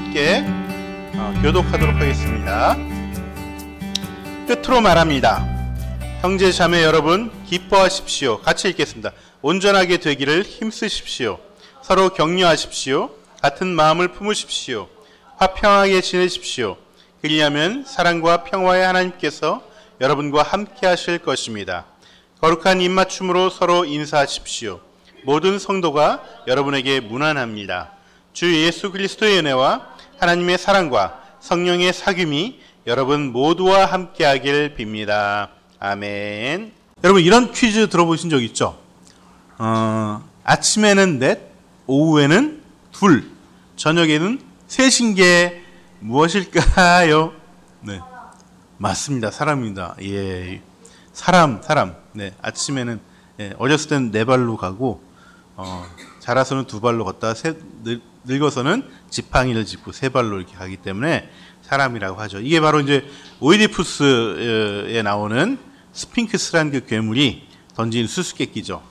함께 교독하도록 하겠습니다. 끝으로 말합니다. 형제 자매 여러분 기뻐하십시오. 같이 읽겠습니다. 온전하게 되기를 힘쓰십시오. 서로 격려하십시오. 같은 마음을 품으십시오. 화평하게 지내십시오. 그리하면 사랑과 평화의 하나님께서 여러분과 함께 하실 것입니다. 거룩한 입맞춤으로 서로 인사하십시오. 모든 성도가 여러분에게 문안합니다. 주 예수 그리스도의 은혜와 하나님의 사랑과 성령의 사귐이 여러분 모두와 함께하길 빕니다. 아멘. 여러분 이런 퀴즈 들어보신 적 있죠? 아침에는 넷, 오후에는 둘, 저녁에는 셋인 게 무엇일까요? 네, 맞습니다. 사람입니다. 예, 사람. 네, 아침에는 어렸을 때는 네 발로 가고 자라서는 두 발로 걷다가 늙어서는 지팡이를 짚고 세 발로 이렇게 가기 때문에 사람이라고 하죠. 이게 바로 이제 오이디푸스에 나오는 스핑크스라는 그 괴물이 던진 수수께끼죠.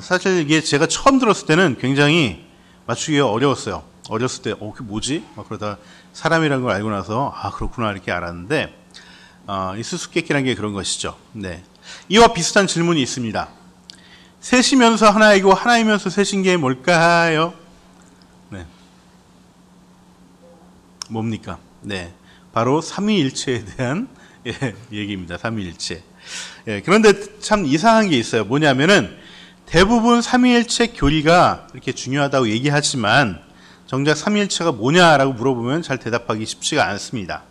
사실 이게 제가 처음 들었을 때는 굉장히 맞추기가 어려웠어요. 어렸을 때, 그게 뭐지? 막 그러다가 사람이라는 걸 알고 나서, 그렇구나, 이렇게 알았는데, 이 수수께끼라는 게 그런 것이죠. 네. 이와 비슷한 질문이 있습니다. 셋이면서 하나이고, 하나이면서 셋인 게 뭘까요? 네. 뭡니까? 네. 바로 삼위일체에 대한, 얘기입니다. 삼위일체. 그런데 참 이상한 게 있어요. 뭐냐면은, 대부분 삼위일체 교리가 이렇게 중요하다고 얘기하지만 정작 삼위일체가 뭐냐라고 물어보면 잘 대답하기 쉽지가 않습니다.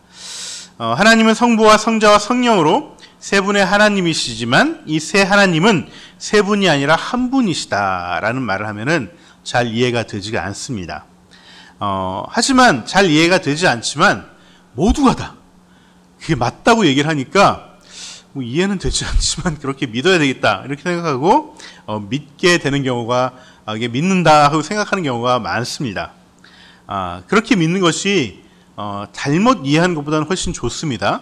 하나님은 성부와 성자와 성령으로 세 분의 하나님이시지만 이 세 하나님은 세 분이 아니라 한 분이시다라는 말을 하면은 잘 이해가 되지가 않습니다. 하지만 잘 이해가 되지 않지만 모두가 다 그게 맞다고 얘기를 하니까 이해는 되지 않지만 그렇게 믿어야 되겠다 이렇게 생각하고 믿게 되는 경우가 이게 믿는다 하고 생각하는 경우가 많습니다. 그렇게 믿는 것이 잘못 이해하는 것보다는 훨씬 좋습니다.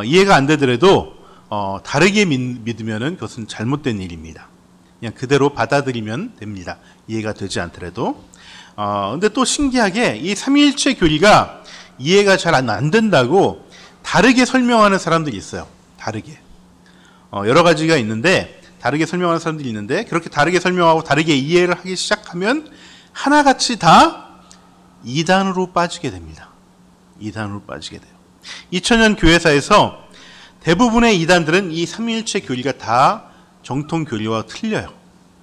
이해가 안 되더라도 다르게 믿으면은 그것은 잘못된 일입니다. 그냥 그대로 받아들이면 됩니다. 이해가 되지 않더라도. 근데 또 신기하게 이 삼위일체 교리가 이해가 잘 안 된다고 다르게 설명하는 사람들이 있어요. 다르게. 여러 가지가 있는데, 다르게 설명하는 사람들이 있는데, 그렇게 다르게 설명하고 다르게 이해를 하기 시작하면 하나같이 다 이단으로 빠지게 됩니다. 이단으로 빠지게 돼요. 2000년 교회사에서 대부분의 이단들은 이 삼위일체 교리가 다 정통 교리와 틀려요.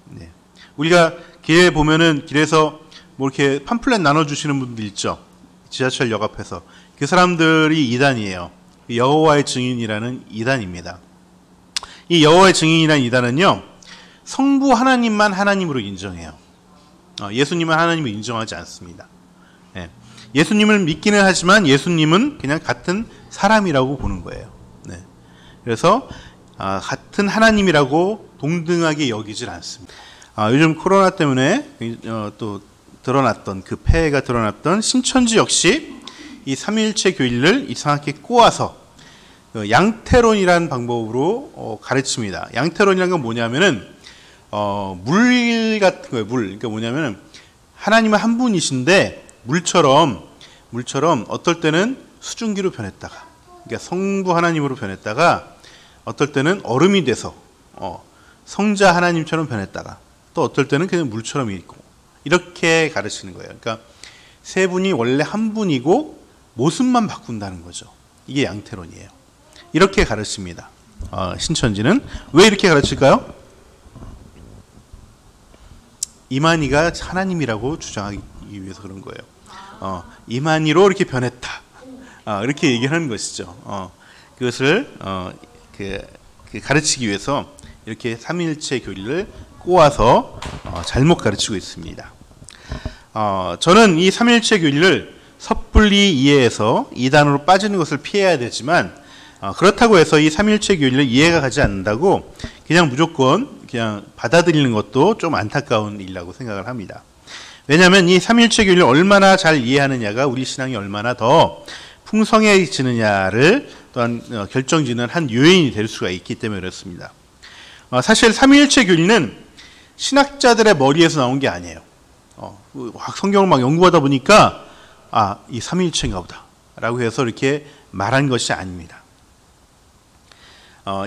네. 우리가 길에 보면은 길에서 뭐 이렇게 팜플렛 나눠주시는 분들 있죠. 지하철역 앞에서. 그 사람들이 이단이에요. 여호와의 증인이라는 이단입니다. 이 여호와의 증인이라는 이단은요, 성부 하나님만 하나님으로 인정해요. 예수님은 하나님을 인정하지 않습니다. 예수님을 믿기는 하지만 예수님은 그냥 같은 사람이라고 보는 거예요. 그래서 같은 하나님이라고 동등하게 여기질 않습니다. 요즘 코로나 때문에 또 드러났던 그 폐해가 드러났던 신천지 역시 이 삼위일체 교리를 이상하게 꼬아서 양태론이라는 방법으로 가르칩니다. 양태론이라는 건 뭐냐면은 물 같은 거예요. 물. 그러니까 뭐냐면은 하나님은 한 분이신데 물처럼 어떨 때는 수증기로 변했다가, 그러니까 성부 하나님으로 변했다가 어떨 때는 얼음이 돼서 성자 하나님처럼 변했다가 또 어떨 때는 그냥 물처럼 있고 이렇게 가르치는 거예요. 그러니까 세 분이 원래 한 분이고 모습만 바꾼다는 거죠. 이게 양태론이에요. 이렇게 가르칩니다. 신천지는 왜 이렇게 가르칠까요? 이만희가 하나님이라고 주장하기 위해서 그런 거예요. 이만희로 이렇게 변했다. 이렇게 얘기하는 것이죠. 그것을 가르치기 위해서 이렇게 삼위일체 교리를 꼬아서 잘못 가르치고 있습니다. 저는 이 삼위일체 교리를 섣불리 이해해서 이단으로 빠지는 것을 피해야 되지만 그렇다고 해서 이 삼위일체 교리를 이해가 가지 않는다고 그냥 무조건 그냥 받아들이는 것도 좀 안타까운 일이라고 생각을 합니다. 왜냐하면 이 삼위일체 교리를 얼마나 잘 이해하느냐가 우리 신앙이 얼마나 더 풍성해지느냐를 또한 결정짓는 한 요인이 될 수가 있기 때문에 그렇습니다. 사실 삼위일체 교리는 신학자들의 머리에서 나온 게 아니에요. 성경을 막 연구하다 보니까 이 삼위일체인가 보다 라고 해서 이렇게 말한 것이 아닙니다.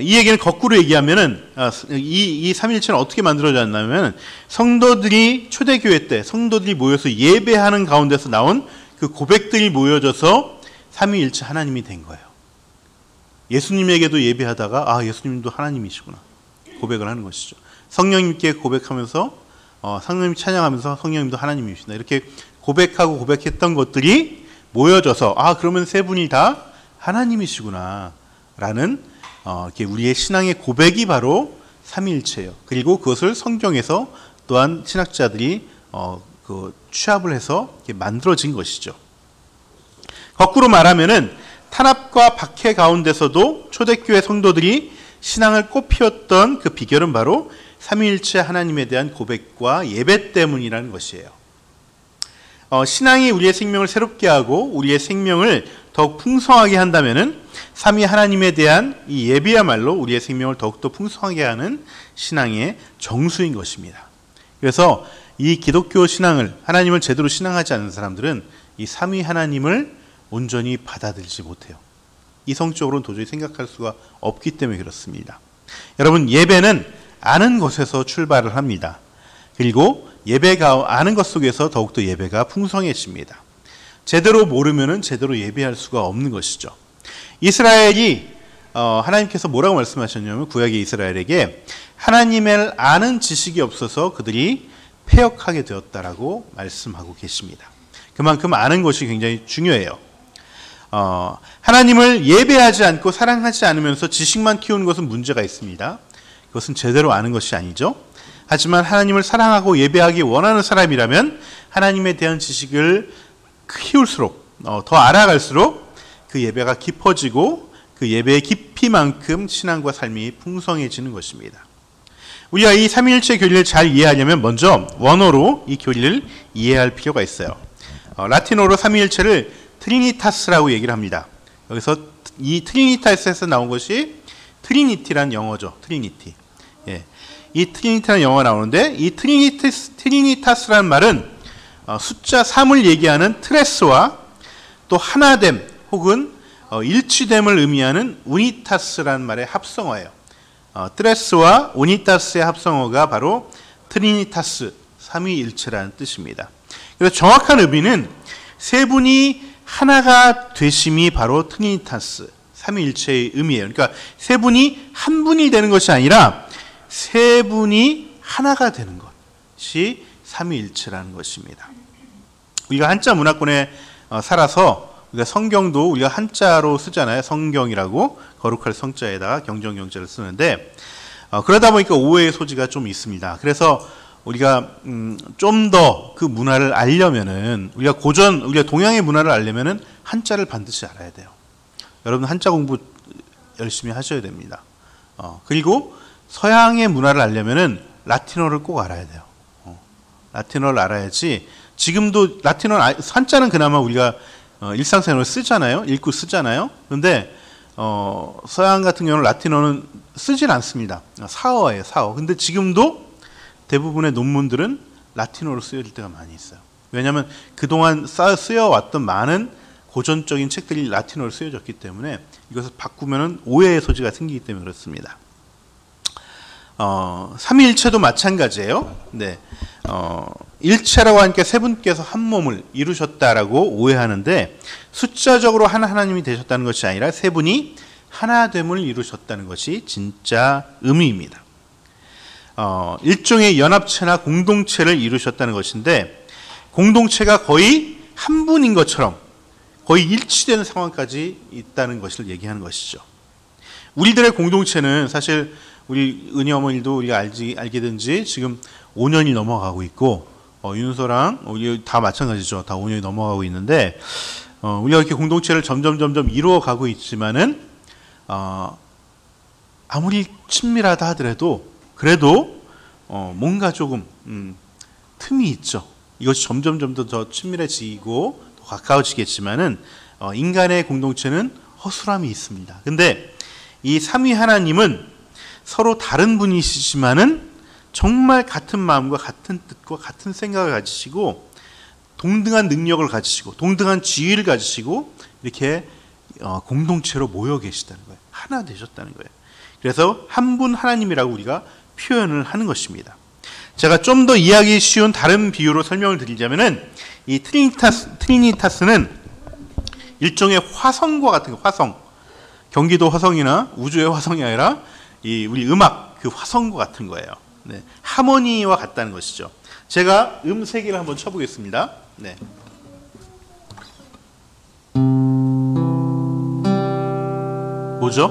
이 얘기는 거꾸로 얘기하면은 이 삼위일체는 어떻게 만들어졌냐면 성도들이 초대교회 때 성도들이 모여서 예배하는 가운데서 나온 그 고백들이 모여져서 삼위일체 하나님이 된 거예요. 예수님에게도 예배하다가 예수님도 하나님이시구나 고백을 하는 것이죠. 성령님께 고백하면서 성령님 찬양하면서 성령님도 하나님이시다 이렇게 고백하고 고백했던 것들이 모여져서 그러면 세 분이 다 하나님이시구나 라는 이렇게 우리의 신앙의 고백이 바로 삼위일체예요. 그리고 그것을 성경에서 또한 신학자들이 취합을 해서 이렇게 만들어진 것이죠. 거꾸로 말하면은 탄압과 박해 가운데서도 초대교회 성도들이 신앙을 꽃피웠던 그 비결은 바로 삼위일체 하나님에 대한 고백과 예배 때문이라는 것이에요. 신앙이 우리의 생명을 새롭게 하고 우리의 생명을 더욱 풍성하게 한다면은 삼위 하나님에 대한 이 예배야말로 우리의 생명을 더욱더 풍성하게 하는 신앙의 정수인 것입니다. 그래서 이 기독교 신앙을 하나님을 제대로 신앙하지 않는 사람들은 이 삼위 하나님을 온전히 받아들이지 못해요. 이성적으로는 도저히 생각할 수가 없기 때문에 그렇습니다. 여러분, 예배는 아는 것에서 출발을 합니다. 그리고 예배가 아는 것 속에서 더욱더 예배가 풍성해집니다. 제대로 모르면은 제대로 예배할 수가 없는 것이죠. 이스라엘이 하나님께서 뭐라고 말씀하셨냐면 구약의 이스라엘에게 하나님을 아는 지식이 없어서 그들이 패역하게 되었다라고 말씀하고 계십니다. 그만큼 아는 것이 굉장히 중요해요. 하나님을 예배하지 않고 사랑하지 않으면서 지식만 키우는 것은 문제가 있습니다. 그것은 제대로 아는 것이 아니죠. 하지만 하나님을 사랑하고 예배하기 원하는 사람이라면 하나님에 대한 지식을 키울수록 더 알아갈수록 그 예배가 깊어지고 그 예배의 깊이만큼 신앙과 삶이 풍성해지는 것입니다. 우리가 이 삼위일체 교리를 잘 이해하려면 먼저 원어로 이 교리를 이해할 필요가 있어요. 라틴어로 삼위일체를 트리니타스라고 얘기를 합니다. 여기서 이 트리니타스에서 나온 것이 트리니티라는 영어죠. 트리니티. 이 트리니티라는 영어가 나오는데 이 트리니타스라는 말은 숫자 3을 얘기하는 트레스와 또 하나됨 혹은 일치됨을 의미하는 우니타스라는 말의 합성어예요. 트레스와 우니타스의 합성어가 바로 트리니타스, 삼위일체라는 뜻입니다. 그래서 정확한 의미는 세 분이 하나가 되심이 바로 트리니타스, 삼위일체의 의미예요. 그러니까 세 분이 한 분이 되는 것이 아니라 세 분이 하나가 되는 것이 삼위일체라는 것입니다. 우리가 한자 문화권에 살아서 우리가 성경도 우리가 한자로 쓰잖아요. 성경이라고 거룩할 성자에다가 경정경자를 쓰는데 그러다 보니까 오해의 소지가 좀 있습니다. 그래서 우리가 좀 더 그 문화를 알려면은 우리가 동양의 문화를 알려면은 한자를 반드시 알아야 돼요. 여러분 한자 공부 열심히 하셔야 됩니다. 그리고 서양의 문화를 알려면은 라틴어를 꼭 알아야 돼요. 라틴어를 알아야지. 지금도 라틴어 한자는 그나마 우리가 일상생활을 쓰잖아요. 읽고 쓰잖아요. 그런데 서양 같은 경우는 라틴어는 쓰질 않습니다. 사어예요, 사어. 근데 지금도 대부분의 논문들은 라틴어로 쓰여질 때가 많이 있어요. 왜냐하면 그동안 쓰여왔던 많은 고전적인 책들이 라틴어로 쓰여졌기 때문에 이것을 바꾸면 오해의 소지가 생기기 때문에 그렇습니다. 삼위일체도 마찬가지예요. 네, 일체라고 하니까 세 분께서 한 몸을 이루셨다라고 오해하는데 숫자적으로 하나님이 되셨다는 것이 아니라 세 분이 하나됨을 이루셨다는 것이 진짜 의미입니다. 일종의 연합체나 공동체를 이루셨다는 것인데 공동체가 거의 한 분인 것처럼 거의 일치되는 상황까지 있다는 것을 얘기하는 것이죠. 우리들의 공동체는 사실 우리 은희 어머니도 우리가 알게 된 지 지금 5년이 넘어가고 있고 윤서랑 우리 다 마찬가지죠. 다 5년이 넘어가고 있는데 우리가 이렇게 공동체를 점점 이루어가고 있지만은 아무리 친밀하다 하더라도 그래도 뭔가 조금 틈이 있죠. 이것이 점점 더 친밀해지고 더 가까워지겠지만은 인간의 공동체는 허술함이 있습니다. 근데 이 삼위 하나님은 서로 다른 분이시지만은 정말 같은 마음과 같은 뜻과 같은 생각을 가지시고 동등한 능력을 가지시고 동등한 지위를 가지시고 이렇게 공동체로 모여 계시다는 거예요. 하나 되셨다는 거예요. 그래서 한 분 하나님이라고 우리가 표현을 하는 것입니다. 제가 좀 더 이해하기 쉬운 다른 비유로 설명을 드리자면은 이 트리니타스는 일종의 화성과 같은 거, 화성. 경기도 화성이나 우주의 화성이 아니라 이 우리 음악 그 화성과 같은 거예요. 네. 하모니와 같다는 것이죠. 제가 세 개를 한번 쳐보겠습니다. 네. 뭐죠?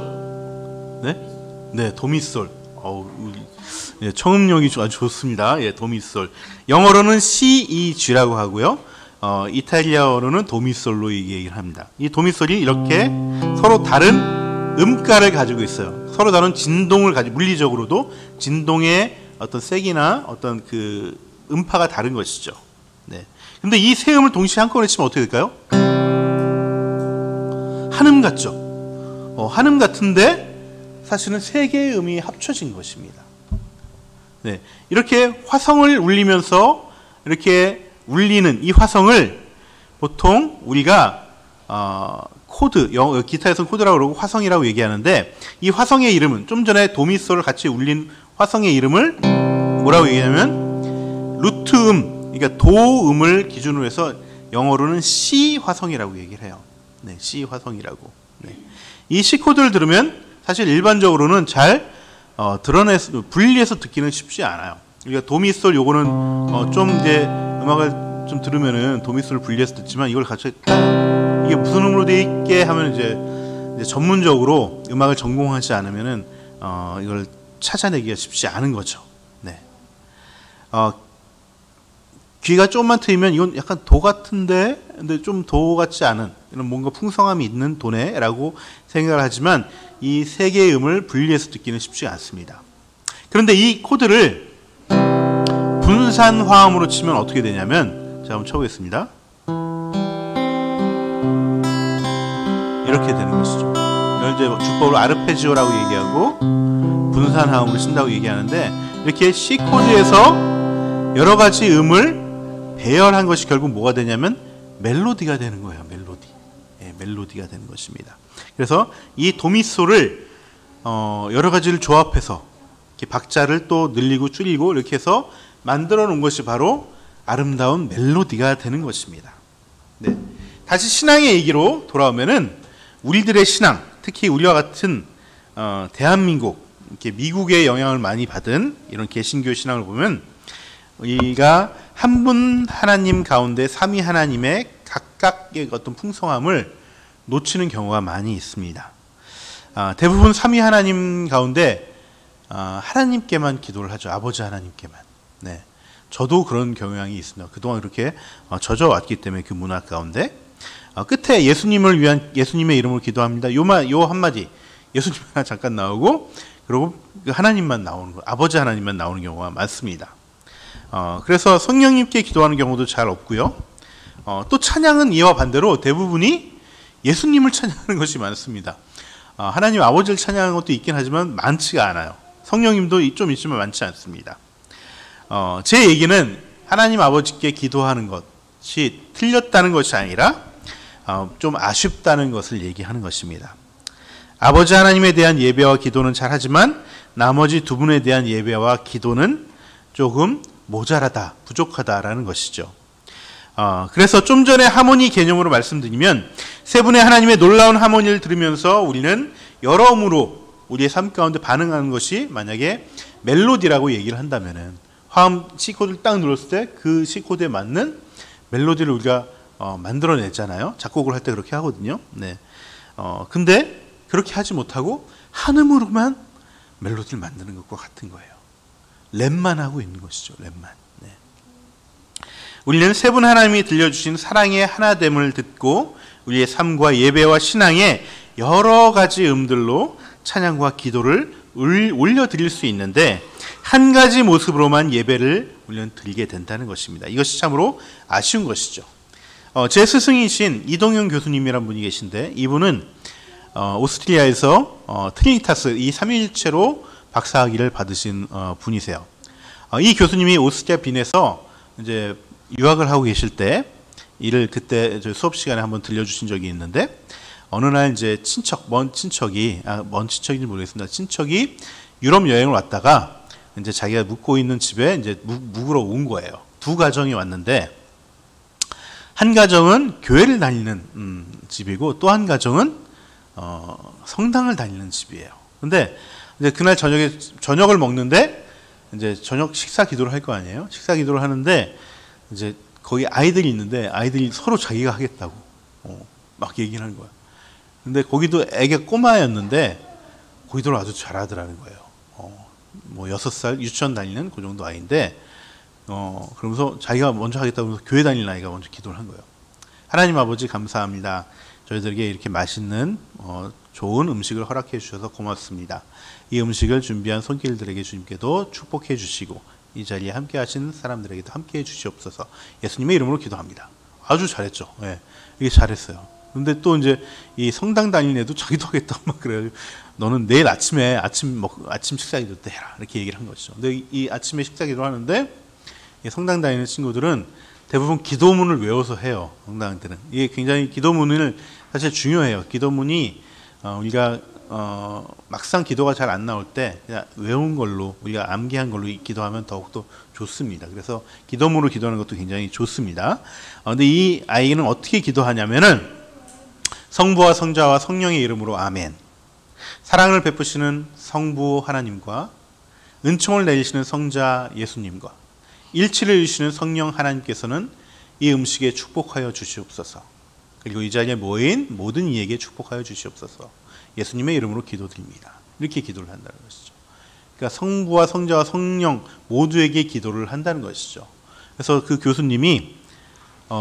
네? 네, 도미솔. 네, 청음력이 아주 좋습니다. 예, 도미솔. 영어로는 CEG라고 하고요. 이탈리아어로는 도미솔로 얘기를 합니다. 이 도미솔이 이렇게 서로 다른 음가를 가지고 있어요. 서로 다른 진동을 가지고, 물리적으로도 진동의 어떤 색이나 어떤 그 음파가 다른 것이죠. 네. 근데 이 세 음을 동시에 한꺼번에 치면 어떻게 될까요? 한음 같죠? 한음 같은데 사실은 세 개의 음이 합쳐진 것입니다. 네. 이렇게 화성을 울리면서 이렇게 울리는 이 화성을 보통 우리가 코드, 기타에서는 코드라고 그러고 화성이라고 얘기하는데 이 화성의 이름은 좀 전에 도미솔을 같이 울린 화성의 이름을 뭐라고 얘기하냐면 루트음, 그러니까 도음을 기준으로 해서 영어로는 C 화성이라고 얘기를 해요. 네, C 화성이라고. 네. 이 C 코드를 들으면 사실 일반적으로는 잘 분리해서 듣기는 쉽지 않아요. 그러니까 도미솔 요거는 좀 이제 음악을 좀 들으면은 도미솔을 분리해서 듣지만 이걸 같이 이게 무슨 음으로 돼 있게 하면 이제 전문적으로 음악을 전공하지 않으면은 이걸 찾아내기가 쉽지 않은 거죠. 네. 귀가 조금만 트이면 이건 약간 도 같은데, 근데 좀 도 같지 않은 이런 뭔가 풍성함이 있는 도네라고 생각을 하지만 이 세 개의 음을 분리해서 듣기는 쉽지 않습니다. 그런데 이 코드를 분산 화음으로 치면 어떻게 되냐면, 제가 한번 쳐보겠습니다. 이렇게 되는 것이죠. 이걸 이제 주법으로 아르페지오라고 얘기하고 분산 화음으로 친다고 얘기하는데, 이렇게 C 코드에서 여러 가지 음을 배열한 것이 결국 뭐가 되냐면 멜로디가 되는 거예요. 멜로디. 예, 멜로디가 되는 것입니다. 그래서 이 도미솔을 여러 가지를 조합해서 이렇게 박자를 또 늘리고 줄이고 이렇게 해서 만들어 놓은 것이 바로 아름다운 멜로디가 되는 것입니다. 네. 다시 신앙의 얘기로 돌아오면은 우리들의 신앙, 특히 우리와 같은 대한민국, 이렇게 미국의 영향을 많이 받은 이런 개신교 신앙을 보면 우리가 한 분 하나님 가운데 삼위 하나님의 각각의 어떤 풍성함을 놓치는 경우가 많이 있습니다. 대부분 삼위 하나님 가운데 하나님께만 기도를 하죠. 아버지 하나님께만. 네, 저도 그런 경향이 있습니다. 그동안 그렇게 젖어왔기 때문에 그 문화 가운데 끝에 예수님을 위한 예수님의 이름으로 기도합니다. 요 한마디 예수님 하나 잠깐 나오고 그리고 하나님만 나오는 거, 아버지 하나님만 나오는 경우가 많습니다. 그래서 성령님께 기도하는 경우도 잘 없고요. 또 찬양은 이와 반대로 대부분이 예수님을 찬양하는 것이 많습니다. 하나님 아버지를 찬양하는 것도 있긴 하지만 많지가 않아요. 성령님도 좀 있지만 많지 않습니다. 제 얘기는 하나님 아버지께 기도하는 것이 틀렸다는 것이 아니라 좀 아쉽다는 것을 얘기하는 것입니다. 아버지 하나님에 대한 예배와 기도는 잘하지만 나머지 두 분에 대한 예배와 기도는 조금 모자라다, 부족하다라는 것이죠. 그래서 좀 전에 하모니 개념으로 말씀드리면 세 분의 하나님의 놀라운 하모니를 들으면서 우리는 여러 음으로 우리의 삶 가운데 반응하는 것이 만약에 멜로디라고 얘기를 한다면은 화음 C 코드를 딱 눌렀을 때 그 C 코드에 맞는 멜로디를 우리가 만들어내잖아요. 작곡을 할 때 그렇게 하거든요. 네. 근데 그렇게 하지 못하고 한 음으로만 멜로디를 만드는 것과 같은 거예요. 랩만 하고 있는 것이죠. 랩만. 네. 우리는 세 분 하나님이 들려주신 사랑의 하나됨을 듣고 우리의 삶과 예배와 신앙의 여러 가지 음들로 찬양과 기도를 올려드릴 수 있는데 한 가지 모습으로만 예배를 우리는 드리게 된다는 것입니다. 이것이 참으로 아쉬운 것이죠. 제 스승이신 이동영 교수님이란 분이 계신데 이분은 오스트리아에서 트리니타스 이 삼위일체로 박사학위를 받으신 분이세요. 이 교수님이 오스트리아 빈에서 이제 유학을 하고 계실 때 이를 그때 저희 수업 시간에 한번 들려주신 적이 있는데, 어느 날 이제 먼 친척인지 모르겠습니다. 친척이 유럽 여행을 왔다가 이제 자기가 묵고 있는 집에 이제 묵으러 온 거예요. 두 가정이 왔는데, 한 가정은 교회를 다니는 집이고, 또 한 가정은 성당을 다니는 집이에요. 근데 이제 그날 저녁을 먹는데, 이제 저녁 식사 기도를 할 거 아니에요. 식사 기도를 하는데 이제 거기 아이들이 있는데, 아이들이 서로 자기가 하겠다고 막 얘기를 하는 거야. 근데 거기도 애가 꼬마였는데 거기도 아주 잘하더라는 거예요. 뭐 6살 유치원 다니는 그 정도 아이인데, 그러면서 자기가 먼저 하겠다고 하면서 교회 다니는 아이가 먼저 기도를 한 거예요. 하나님 아버지 감사합니다. 저희들에게 이렇게 맛있는 좋은 음식을 허락해 주셔서 고맙습니다. 이 음식을 준비한 손길들에게 주님께도 축복해 주시고, 이 자리에 함께 하시는 사람들에게도 함께 해 주시옵소서. 예수님의 이름으로 기도합니다. 아주 잘했죠. 예, 이게 잘했어요. 근데 또 이제 이 성당 다니는 애도 자기도 하겠다고 막 그래가지고, 너는 내일 아침에 아침 식사 기도 때 해라, 이렇게 얘기를 한 것이죠. 근데 이 아침에 식사 기도 하는데, 성당 다니는 친구들은 대부분 기도문을 외워서 해요. 성당들은 이게 굉장히 기도문을 사실 중요해요. 기도문이 우리가 막상 기도가 잘 안 나올 때 그냥 외운 걸로, 우리가 암기한 걸로 기도하면 더욱더 좋습니다. 그래서 기도문으로 기도하는 것도 굉장히 좋습니다. 근데 이 아이는 어떻게 기도하냐면은, 성부와 성자와 성령의 이름으로 아멘. 사랑을 베푸시는 성부 하나님과 은총을 내리시는 성자 예수님과 일치를 이루시는 성령 하나님께서는 이 음식에 축복하여 주시옵소서. 그리고 이 자리에 모인 모든 이에게 축복하여 주시옵소서. 예수님의 이름으로 기도드립니다. 이렇게 기도를 한다는 것이죠. 그러니까 성부와 성자와 성령 모두에게 기도를 한다는 것이죠. 그래서 그 교수님이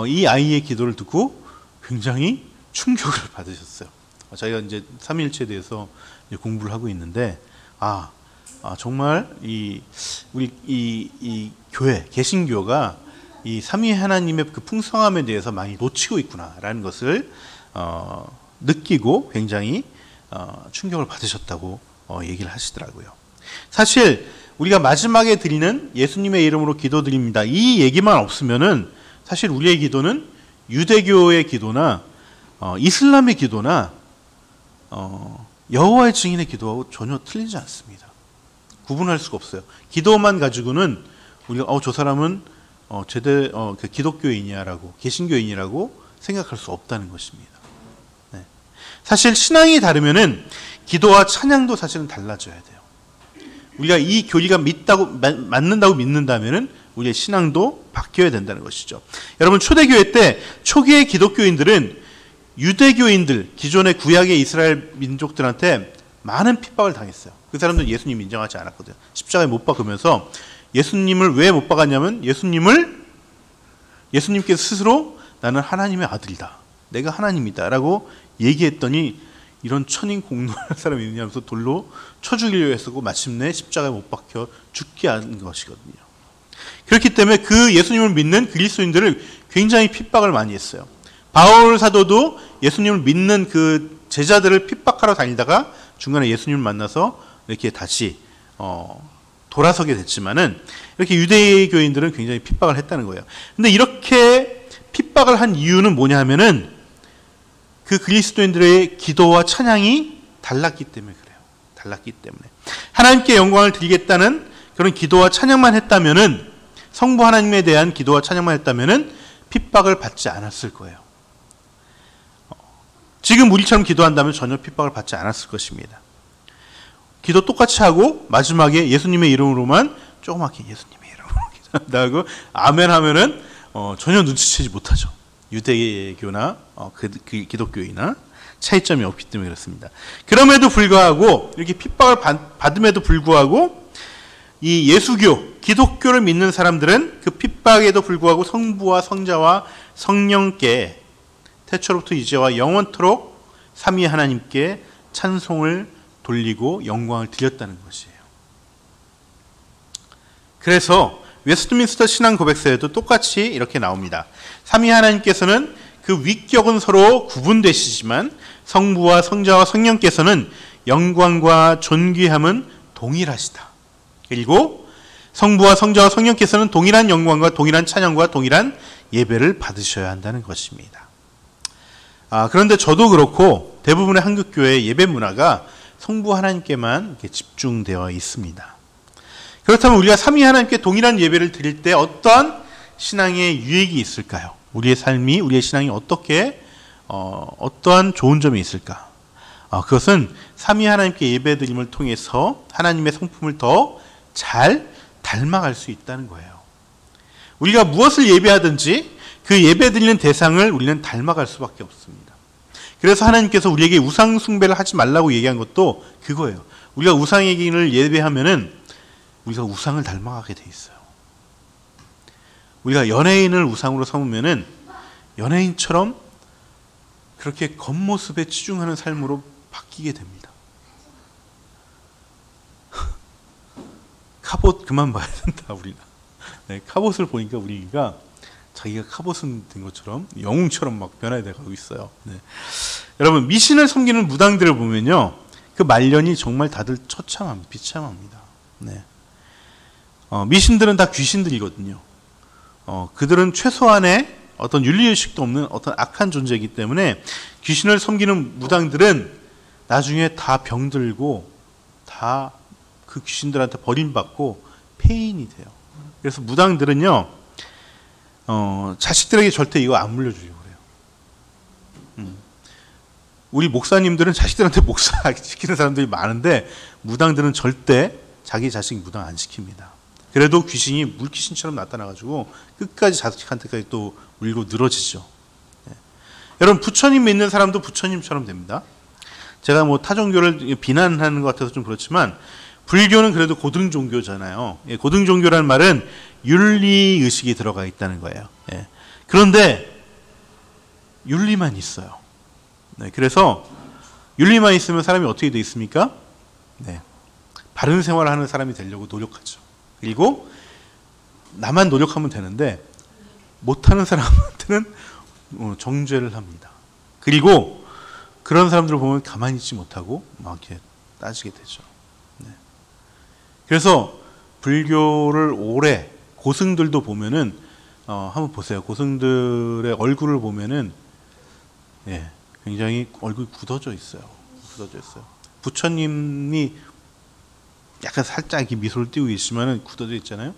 이 아이의 기도를 듣고 굉장히 충격을 받으셨어요. 자기가 이제 삼위일체에 대해서 이제 공부를 하고 있는데, 정말 우리 교회 개신교가 이 삼위 하나님의 그 풍성함에 대해서 많이 놓치고 있구나라는 것을 느끼고 굉장히 충격을 받으셨다고 얘기를 하시더라고요. 사실 우리가 마지막에 드리는 예수님의 이름으로 기도드립니다, 이 얘기만 없으면은 사실 우리의 기도는 유대교의 기도나 이슬람의 기도나 여호와의 증인의 기도하고 전혀 틀리지 않습니다. 구분할 수가 없어요. 기도만 가지고는 우리가 저 사람은 기독교인이야라고, 개신교인이라고 생각할 수 없다는 것입니다. 네. 사실 신앙이 다르면은 기도와 찬양도 사실은 달라져야 돼요. 우리가 이 교리가 맞는다고 믿는다면은 우리의 신앙도 바뀌어야 된다는 것이죠. 여러분, 초대교회 때 초기의 기독교인들은 유대교인들, 기존의 구약의 이스라엘 민족들한테 많은 핍박을 당했어요. 그 사람들은 예수님 인정하지 않았거든요. 십자가에 못 박으면서, 예수님을 왜 못 박았냐면, 예수님께서 스스로 나는 하나님의 아들이다, 내가 하나님이다 라고 얘기했더니, 이런 천인 공노할 사람이 있냐면서 돌로 쳐 죽이려고 했었고, 마침내 십자가에 못 박혀 죽게 한 것이거든요. 그렇기 때문에 그 예수님을 믿는 그리스도인들을 굉장히 핍박을 많이 했어요. 바울 사도도 예수님을 믿는 그 제자들을 핍박하러 다니다가 중간에 예수님을 만나서 이렇게 다시 돌아서게 됐지만은, 이렇게 유대교인들은 굉장히 핍박을 했다는 거예요. 근데 이렇게 핍박을 한 이유는 뭐냐 하면은, 그 그리스도인들의 기도와 찬양이 달랐기 때문에 그래요. 달랐기 때문에. 하나님께 영광을 드리겠다는 그런 기도와 찬양만 했다면은, 성부 하나님에 대한 기도와 찬양만 했다면은 핍박을 받지 않았을 거예요. 지금 우리처럼 기도한다면 전혀 핍박을 받지 않았을 것입니다. 기도 똑같이 하고 마지막에 예수님의 이름으로만 조그맣게 예수님의 이름으로 기도한다고 아멘 하면은 전혀 눈치채지 못하죠. 유대교나 기독교이나 차이점이 없기 때문에 그렇습니다. 그럼에도 불구하고, 이렇게 핍박을 받음에도 불구하고, 이 예수교, 기독교를 믿는 사람들은 그 핍박에도 불구하고 성부와 성자와 성령께 태초로부터 이제와 영원토록 삼위 하나님께 찬송을 돌리고 영광을 드렸다는 것이에요. 그래서 웨스트민스터 신앙 고백서에도 똑같이 이렇게 나옵니다. 삼위 하나님께서는 그 위격은 서로 구분되시지만 성부와 성자와 성령께서는 영광과 존귀함은 동일하시다. 그리고 성부와 성자와 성령께서는 동일한 영광과 동일한 찬양과 동일한 예배를 받으셔야 한다는 것입니다. 그런데 저도 그렇고 대부분의 한국교회의 예배 문화가 성부 하나님께만 이렇게 집중되어 있습니다. 그렇다면 우리가 삼위 하나님께 동일한 예배를 드릴 때 어떠한 신앙의 유익이 있을까요? 우리의 삶이, 우리의 신앙이 어떠한 좋은 점이 있을까? 그것은 삼위 하나님께 예배드림을 통해서 하나님의 성품을 더 잘 닮아갈 수 있다는 거예요. 우리가 무엇을 예배하든지 그 예배드리는 대상을 우리는 닮아갈 수밖에 없습니다. 그래서 하나님께서 우리에게 우상 숭배를 하지 말라고 얘기한 것도 그거예요. 우리가 우상에게를 예배하면은 우리가 우상을 닮아가게 돼 있어요. 우리가 연예인을 우상으로 삼으면은 연예인처럼 그렇게 겉모습에 치중하는 삶으로 바뀌게 됩니다. 카봇 그만 봐야 된다, 우리가. 네, 카봇을 보니까 우리가 자기가 카봇은 된 것처럼 영웅처럼 막 변화돼 가고 있어요. 네. 여러분, 미신을 섬기는 무당들을 보면요, 그 말년이 정말 다들 비참합니다. 네. 미신들은 다 귀신들이거든요. 그들은 최소한의 어떤 윤리의식도 없는 어떤 악한 존재이기 때문에 귀신을 섬기는 무당들은 나중에 다 병들고 다 그 귀신들한테 버림받고 폐인이 돼요. 그래서 무당들은요, 자식들에게 절대 이거 안 물려주려고 그래요. 우리 목사님들은 자식들한테 목사 시키는 사람들이 많은데 무당들은 절대 자기 자식 무당 안 시킵니다. 그래도 귀신이 물귀신처럼 나타나가지고 끝까지 자식한테까지 또 물고 늘어지죠. 네. 여러분, 부처님 믿는 사람도 부처님처럼 됩니다. 제가 뭐 타종교를 비난하는 것 같아서 좀 그렇지만 불교는 그래도 고등 종교잖아요. 예, 고등 종교라는 말은 윤리 의식이 들어가 있다는 거예요. 예. 그런데 윤리만 있어요. 네, 그래서 윤리만 있으면 사람이 어떻게 돼 있습니까? 네, 바른 생활을 하는 사람이 되려고 노력하죠. 그리고 나만 노력하면 되는데 못하는 사람한테는 정죄를 합니다. 그리고 그런 사람들을 보면 가만히 있지 못하고 막 이렇게 따지게 되죠. 네. 그래서 불교를 오래 고승들도 보면은 한번 보세요. 고승들의 얼굴을 보면은 예, 굉장히 얼굴이 굳어져 있어요. 굳어져 있어요. 부처님이 약간 살짝 이렇게 미소를 띄고 있지만은 굳어져 있잖아요.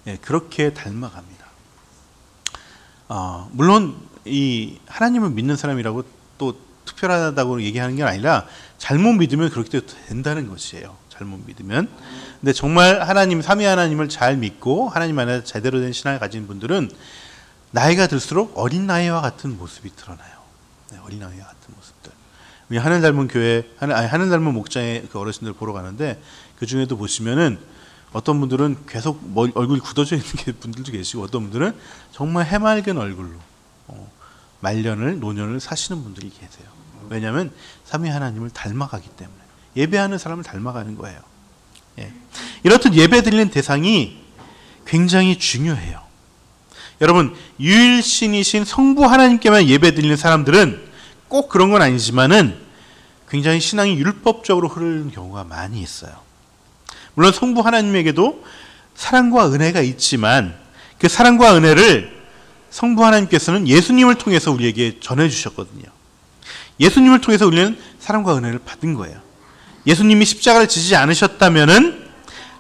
예, 그렇게 닮아갑니다. 물론 이 하나님을 믿는 사람이라고 또 특별하다고 얘기하는 게 아니라 잘못 믿으면 그렇게 된다는 것이에요. 잘못 믿으면. 근데 정말 하나님, 삼위 하나님을 잘 믿고 하나님 안에 제대로 된 신앙을 가진 분들은 나이가 들수록 어린 나이와 같은 모습이 드러나요. 네, 어린 나이와 같은 모습들. 우리 하늘 닮은 교회, 하늘 닮은 목장의 그 어르신들 보러 가는데 그 중에도 보시면은 어떤 분들은 계속 얼굴이 굳어져 있는 분들도 계시고 어떤 분들은 정말 해맑은 얼굴로 노년을 사시는 분들이 계세요. 왜냐하면 삼위 하나님을 닮아가기 때문에 예배하는 사람을 닮아가는 거예요. 예. 이렇듯 예배 드리는 대상이 굉장히 중요해요. 여러분, 유일신이신 성부 하나님께만 예배 드리는 사람들은 꼭 그런 건 아니지만은 굉장히 신앙이 율법적으로 흐르는 경우가 많이 있어요. 물론 성부 하나님에게도 사랑과 은혜가 있지만 그 사랑과 은혜를 성부 하나님께서는 예수님을 통해서 우리에게 전해주셨거든요. 예수님을 통해서 우리는 사랑과 은혜를 받은 거예요. 예수님이 십자가를 지지 않으셨다면은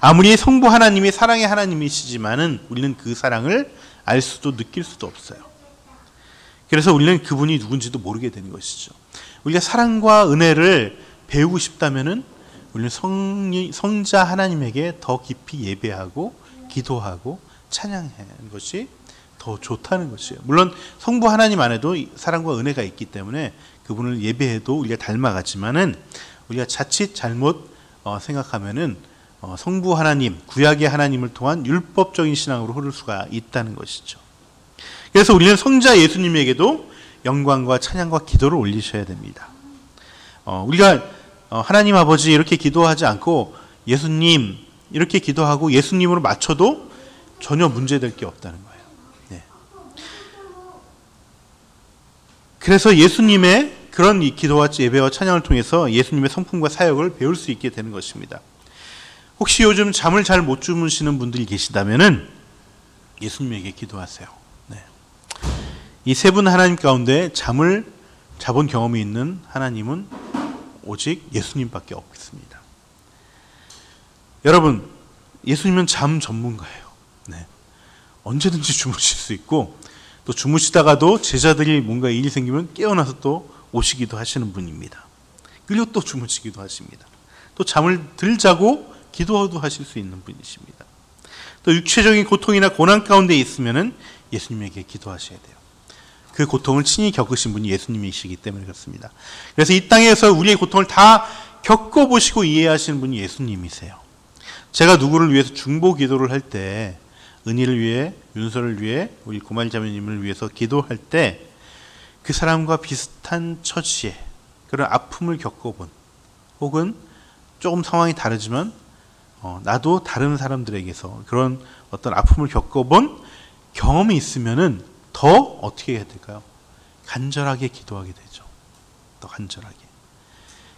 아무리 성부 하나님이 사랑의 하나님이시지만은 우리는 그 사랑을 알 수도 느낄 수도 없어요. 그래서 우리는 그분이 누군지도 모르게 되는 것이죠. 우리가 사랑과 은혜를 배우고 싶다면은 우리는 성자 하나님에게 더 깊이 예배하고 기도하고 찬양하는 것이 더 좋다는 것이에요. 물론 성부 하나님 안에도 사랑과 은혜가 있기 때문에 그분을 예배해도 우리가 닮아가지만은 우리가 자칫 잘못 생각하면은 성부 하나님, 구약의 하나님을 통한 율법적인 신앙으로 흐를 수가 있다는 것이죠. 그래서 우리는 성자 예수님에게도 영광과 찬양과 기도를 올리셔야 됩니다. 우리가 하나님 아버지 이렇게 기도하지 않고 예수님 이렇게 기도하고 예수님으로 맞춰도 전혀 문제될 게 없다는 거예요. 네. 그래서 예수님의 그런 이 기도와 예배와 찬양을 통해서 예수님의 성품과 사역을 배울 수 있게 되는 것입니다. 혹시 요즘 잠을 잘 못 주무시는 분들이 계시다면은 예수님에게 기도하세요. 네. 이 세 분 하나님 가운데 잠을 자본 경험이 있는 하나님은 오직 예수님밖에 없습니다. 여러분, 예수님은 잠 전문가예요. 네. 언제든지 주무실 수 있고, 또 주무시다가도 제자들이 뭔가 일이 생기면 깨어나서 또 오시기도 하시는 분입니다. 그리고 또 주무시기도 하십니다. 또 잠을 들 자고 기도도 하실 수 있는 분이십니다. 또 육체적인 고통이나 고난 가운데 있으면은 예수님에게 기도하셔야 돼요. 그 고통을 친히 겪으신 분이 예수님이시기 때문에 그렇습니다. 그래서 이 땅에서 우리의 고통을 다 겪어보시고 이해하시는 분이 예수님이세요. 제가 누구를 위해서 중보 기도를 할 때, 은희를 위해, 윤서를 위해, 우리 고말자매님을 위해서 기도할 때 그 사람과 비슷한 처지에 그런 아픔을 겪어본, 혹은 조금 상황이 다르지만 나도 다른 사람들에게서 그런 어떤 아픔을 겪어본 경험이 있으면은 더 어떻게 해야 될까요? 간절하게 기도하게 되죠. 더 간절하게.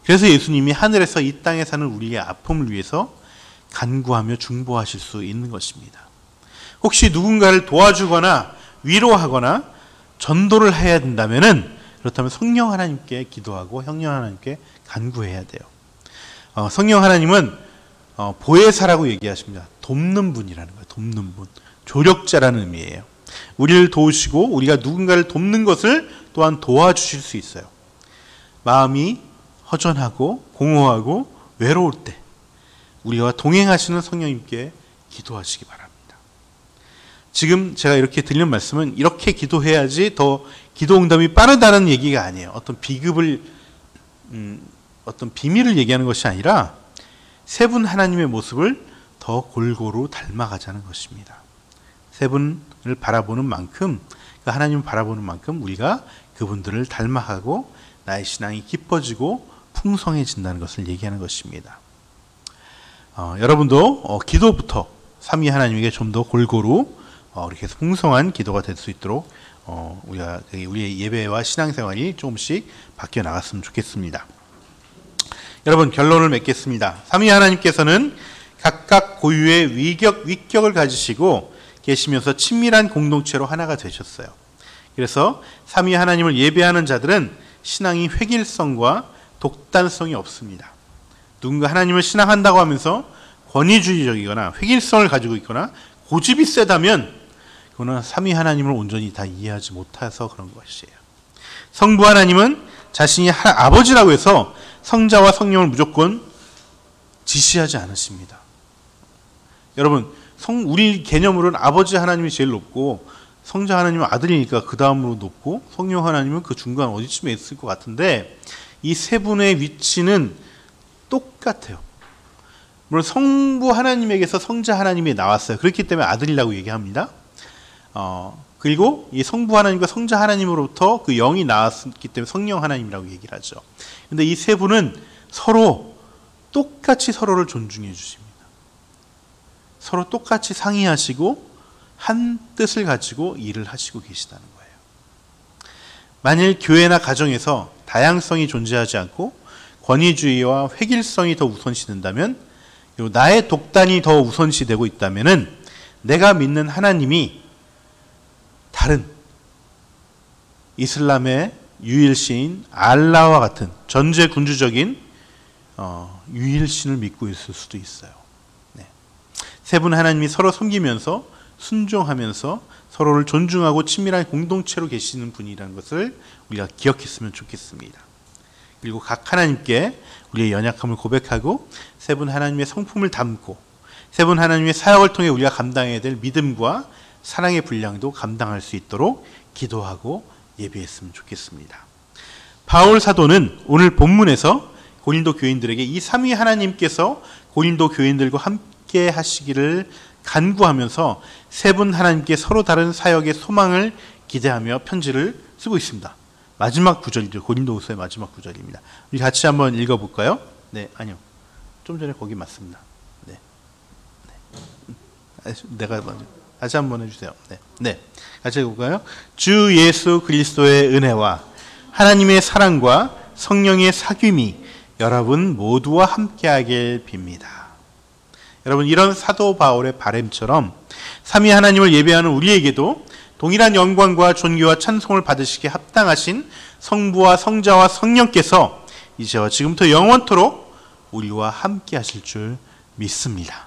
그래서 예수님이 하늘에서 이 땅에 사는 우리의 아픔을 위해서 간구하며 중보하실 수 있는 것입니다. 혹시 누군가를 도와주거나 위로하거나 전도를 해야 된다면은, 그렇다면 성령 하나님께 기도하고 성령 하나님께 간구해야 돼요. 성령 하나님은 보혜사라고 얘기하십니다. 돕는 분이라는 거예요. 돕는 분. 조력자라는 의미예요. 우리를 도우시고 우리가 누군가를 돕는 것을 또한 도와주실 수 있어요. 마음이 허전하고 공허하고 외로울 때 우리와 동행하시는 성령님께 기도하시기 바랍니다. 지금 제가 이렇게 드리는 말씀은 이렇게 기도해야지 더 기도 응답이 빠르다는 얘기가 아니에요. 어떤 비급을 어떤 비밀을 얘기하는 것이 아니라 세 분 하나님의 모습을 더 골고루 닮아가자는 것입니다. 세 분을 바라보는 만큼, 그 하나님을 바라보는 만큼 우리가 그분들을 닮아가고 나의 신앙이 깊어지고 풍성해진다는 것을 얘기하는 것입니다. 여러분도 기도부터 삼위 하나님에게 좀 더 골고루 이렇게 해서 풍성한 기도가 될 수 있도록 우리의 예배와 신앙생활이 조금씩 바뀌어 나갔으면 좋겠습니다. 여러분, 결론을 맺겠습니다. 삼위 하나님께서는 각각 고유의 위격을 가지시고 계시면서 친밀한 공동체로 하나가 되셨어요. 그래서 삼위 하나님을 예배하는 자들은 신앙이 획일성과 독단성이 없습니다. 누군가 하나님을 신앙한다고 하면서 권위주의적이거나 획일성을 가지고 있거나 고집이 세다면 그거는 삼위 하나님을 온전히 다 이해하지 못해서 그런 것이에요. 성부 하나님은 자신이 아버지라고 해서 성자와 성령을 무조건 지시하지 않으십니다. 여러분, 우리 개념으로는 아버지 하나님이 제일 높고 성자 하나님은 아들이니까 그 다음으로 높고 성령 하나님은 그 중간 어디쯤에 있을 것 같은데, 이 세 분의 위치는 똑같아요. 물론 성부 하나님에게서 성자 하나님이 나왔어요. 그렇기 때문에 아들이라고 얘기합니다. 그리고 이 성부 하나님과 성자 하나님으로부터 그 영이 나왔기 때문에 성령 하나님이라고 얘기를 하죠. 근데 이 세 분은 서로 똑같이 서로를 존중해 주십니다. 서로 똑같이 상의하시고 한 뜻을 가지고 일을 하시고 계시다는 거예요. 만일 교회나 가정에서 다양성이 존재하지 않고 권위주의와 획일성이 더 우선시된다면, 그리고 나의 독단이 더 우선시되고 있다면은 내가 믿는 하나님이 다른 이슬람의 유일신인 알라와 같은 전제군주적인 유일신을 믿고 있을 수도 있어요. 네. 세 분 하나님이 서로 섬기면서 순종하면서 서로를 존중하고 친밀한 공동체로 계시는 분이라는 것을 우리가 기억했으면 좋겠습니다. 그리고 각 하나님께 우리의 연약함을 고백하고 세 분 하나님의 성품을 담고 세 분 하나님의 사역을 통해 우리가 감당해야 될 믿음과 사랑의 분량도 감당할 수 있도록 기도하고 예배했으면 좋겠습니다. 바울 사도는 오늘 본문에서 고린도 교인들에게 이 삼위 하나님께서 고린도 교인들과 함께 하시기를 간구하면서 세 분 하나님께 서로 다른 사역의 소망을 기대하며 편지를 쓰고 있습니다. 마지막 구절이죠. 고린도후서의 마지막 구절입니다. 우리 같이 한번 읽어볼까요? 네, 아니요. 좀 전에 거기 맞습니다. 네. 내가 먼저. 다시 한번 해주세요. 네. 같이 읽어볼까요? 주 예수 그리스도의 은혜와 하나님의 사랑과 성령의 사귐이 여러분 모두와 함께하길 빕니다. 여러분, 이런 사도 바울의 바람처럼 삼위 하나님을 예배하는 우리에게도 동일한 영광과 존귀와 찬송을 받으시기에 합당하신 성부와 성자와 성령께서 이제와 지금부터 영원토록 우리와 함께 하실 줄 믿습니다.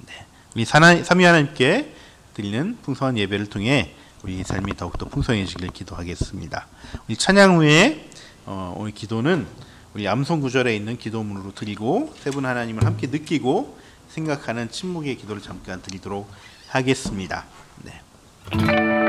네. 우리 삼위 하나님께 드리는 풍성한 예배를 통해 우리 삶이 더욱더 풍성해지길 기도하겠습니다. 우리 찬양 후에 오늘 기도는 우리 암송 구절에 있는 기도문으로 드리고 세 분 하나님을 함께 느끼고 생각하는 침묵의 기도를 잠깐 드리도록 하겠습니다. 네.